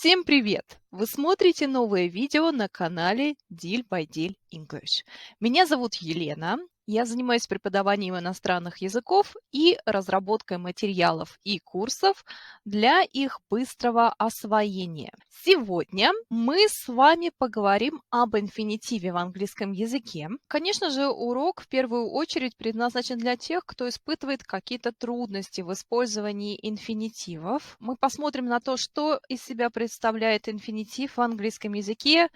Всем привет! Вы смотрите новое видео на канале Deal by Deal English. Меня зовут Елена. Я занимаюсь преподаванием иностранных языков и разработкой материалов и курсов для их быстрого освоения. Сегодня мы с вами поговорим об инфинитиве в английском языке. Конечно же, урок в первую очередь предназначен для тех, кто испытывает какие-то трудности в использовании инфинитивов. Мы посмотрим на то, что из себя представляет инфинитив в английском языке,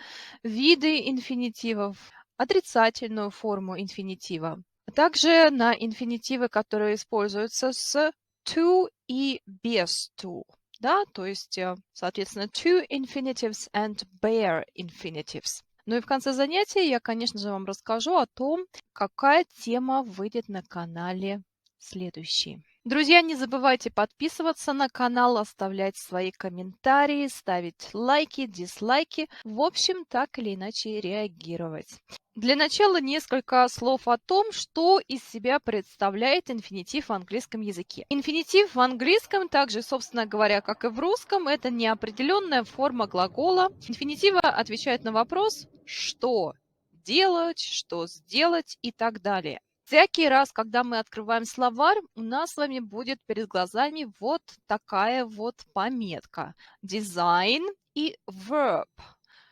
виды инфинитивов, отрицательную форму инфинитива, а также на инфинитивы, которые используются с to и без to. Да, то есть, соответственно, to infinitives and bare infinitives. Ну и в конце занятия я, конечно же, вам расскажу о том, какая тема выйдет на канале следующей. Друзья, не забывайте подписываться на канал, оставлять свои комментарии, ставить лайки, дизлайки, в общем, так или иначе реагировать. Для начала несколько слов о том, что из себя представляет инфинитив в английском языке. Инфинитив в английском, также, собственно говоря, как и в русском, это неопределенная форма глагола. Инфинитивы отвечают на вопрос «что делать», «что сделать» и так далее. Всякий раз, когда мы открываем словарь, у нас с вами будет перед глазами вот такая вот пометка. Design и verb.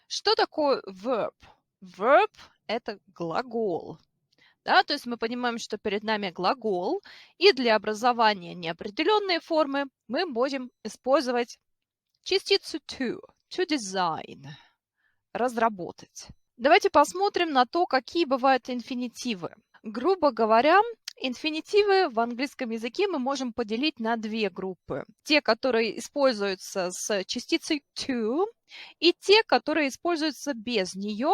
Что такое verb? Verb – это глагол. Да, то есть мы понимаем, что перед нами глагол, и для образования неопределенной формы мы будем использовать частицу to design, разработать. Давайте посмотрим на то, какие бывают инфинитивы. Грубо говоря, инфинитивы в английском языке мы можем поделить на две группы. Те, которые используются с частицей to, и те, которые используются без нее,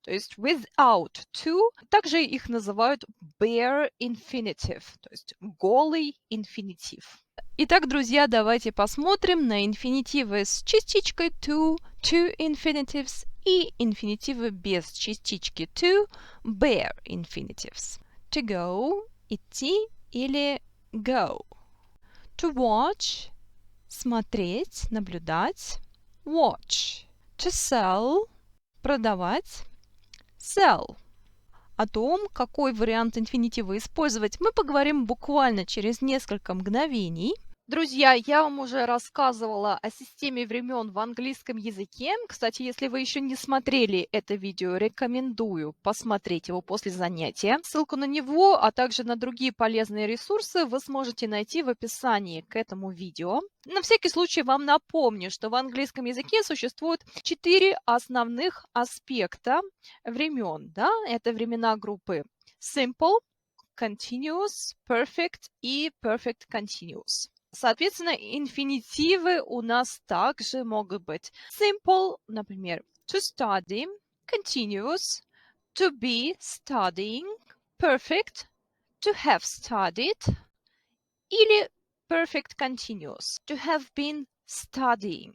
то есть without to. Также их называют bare infinitive, то есть голый инфинитив. Итак, друзья, давайте посмотрим на инфинитивы с частичкой to infinitives, и инфинитивы без частички to, bare infinitives. To go – идти или go. To watch – смотреть, наблюдать. Watch. To sell – продавать. Sell. О том, какой вариант инфинитива использовать, мы поговорим буквально через несколько мгновений. Друзья, я вам уже рассказывала о системе времен в английском языке. Кстати, если вы еще не смотрели это видео, рекомендую посмотреть его после занятия. Ссылку на него, а также на другие полезные ресурсы вы сможете найти в описании к этому видео. На всякий случай вам напомню, что в английском языке существует 4 основных аспекта времен. Да? Это времена группы simple, continuous, perfect и perfect continuous. Соответственно, инфинитивы у нас также могут быть simple, например, to study, continuous, to be studying, perfect, to have studied, или perfect continuous, to have been studying.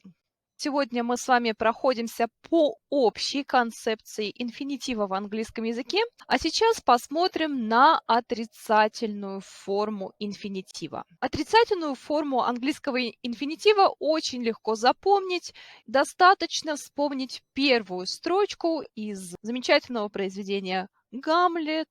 Сегодня мы с вами проходимся по общей концепции инфинитива в английском языке, а сейчас посмотрим на отрицательную форму инфинитива. Отрицательную форму английского инфинитива очень легко запомнить. Достаточно вспомнить первую строчку из замечательного произведения «Гамлет».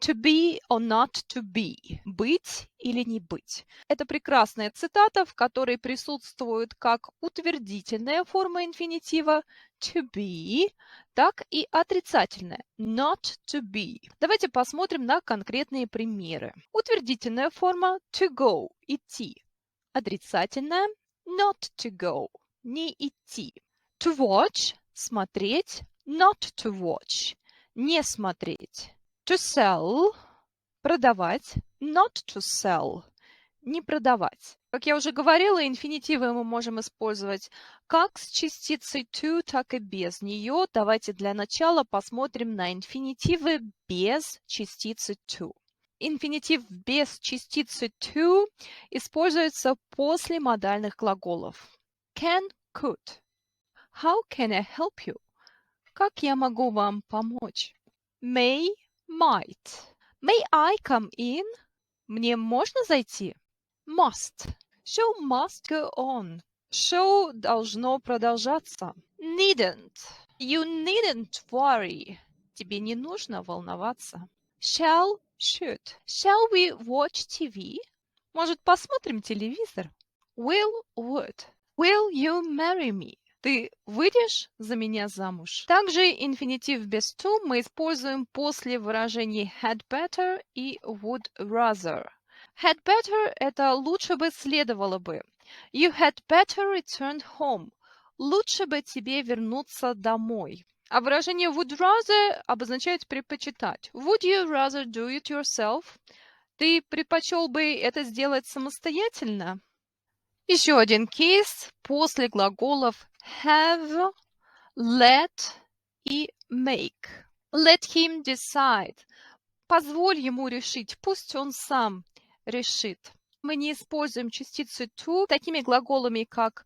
To be or not to be. Быть или не быть. Это прекрасная цитата, в которой присутствует как утвердительная форма инфинитива to be, так и отрицательная not to be. Давайте посмотрим на конкретные примеры. Утвердительная форма to go – идти. Отрицательная not to go – не идти. To watch – смотреть, not to watch – не смотреть. To sell – продавать, not to sell – не продавать. Как я уже говорила, инфинитивы мы можем использовать как с частицей to, так и без нее. Давайте для начала посмотрим на инфинитивы без частицы to. Инфинитив без частицы to используется после модальных глаголов. Can, could. How can I help you? Как я могу вам помочь? May, might. May I come in? Мне можно зайти? Must. Show must go on. Шоу должно продолжаться. Needn't. You needn't worry. Тебе не нужно волноваться. Shall, should. Shall we watch TV? Может, посмотрим телевизор? Will, would. Will you marry me? Ты выйдешь за меня замуж? Также инфинитив без to мы используем после выражений had better и would rather. Had better – это лучше бы, следовало бы. You had better return home. Лучше бы тебе вернуться домой. А выражение would rather обозначает предпочитать. Would you rather do it yourself? Ты предпочел бы это сделать самостоятельно? Еще один кейс после глаголов have, let и make. Let him decide. Позволь ему решить, пусть он сам решит. Мы не используем частицу to такими глаголами, как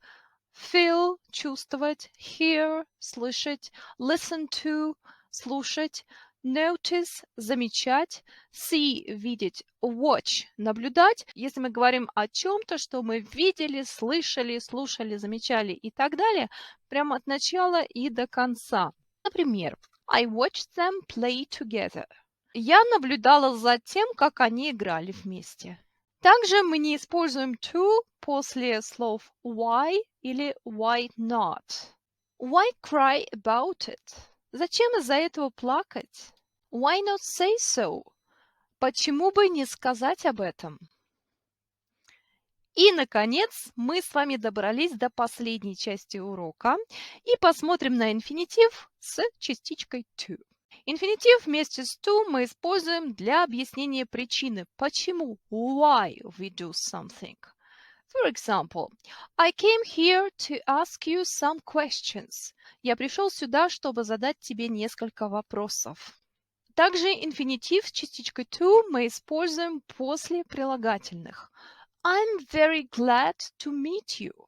feel – чувствовать, hear – слышать, listen to – слушать, notice – замечать, see – видеть, watch – наблюдать. Если мы говорим о чем-то, что мы видели, слышали, слушали, замечали и так далее, прямо от начала и до конца. Например, I watched them play together. Я наблюдала за тем, как они играли вместе. Также мы не используем to после слов why или why not. Why cry about it? Зачем из-за этого плакать? Why not say so? Почему бы не сказать об этом? И, наконец, мы с вами добрались до последней части урока и посмотрим на инфинитив с частичкой to. Инфинитив вместе с to мы используем для объяснения причины, почему, why we do something. For example, I came here to ask you some questions. Я пришел сюда, чтобы задать тебе несколько вопросов. Также инфинитив с частичкой to мы используем после прилагательных. I'm very glad to meet you.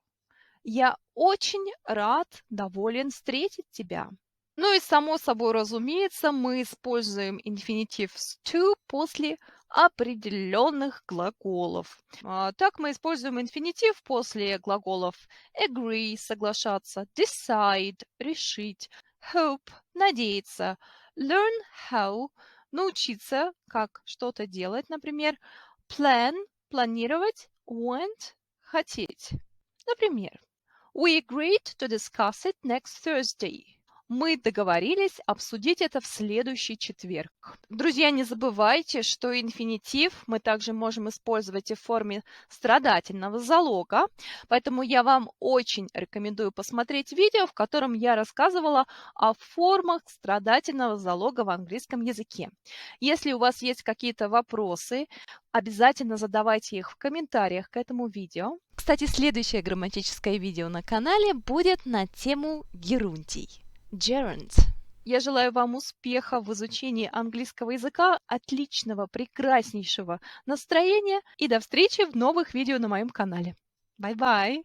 Я очень рад, доволен встретить тебя. Ну и само собой разумеется, мы используем инфинитив с to после определенных глаголов. Так мы используем инфинитив после глаголов agree – соглашаться, decide – решить, hope – надеяться, learn how – научиться, как что-то делать, например, plan – планировать, want – хотеть. Например, we agreed to discuss it next Thursday. Мы договорились обсудить это в следующий четверг. Друзья, не забывайте, что инфинитив мы также можем использовать и в форме страдательного залога, поэтому я вам очень рекомендую посмотреть видео, в котором я рассказывала о формах страдательного залога в английском языке. Если у вас есть какие-то вопросы, обязательно задавайте их в комментариях к этому видео. Кстати, следующее грамматическое видео на канале будет на тему герундий. Gerund. Я желаю вам успеха в изучении английского языка, отличного, прекраснейшего настроения и до встречи в новых видео на моем канале. Bye-bye!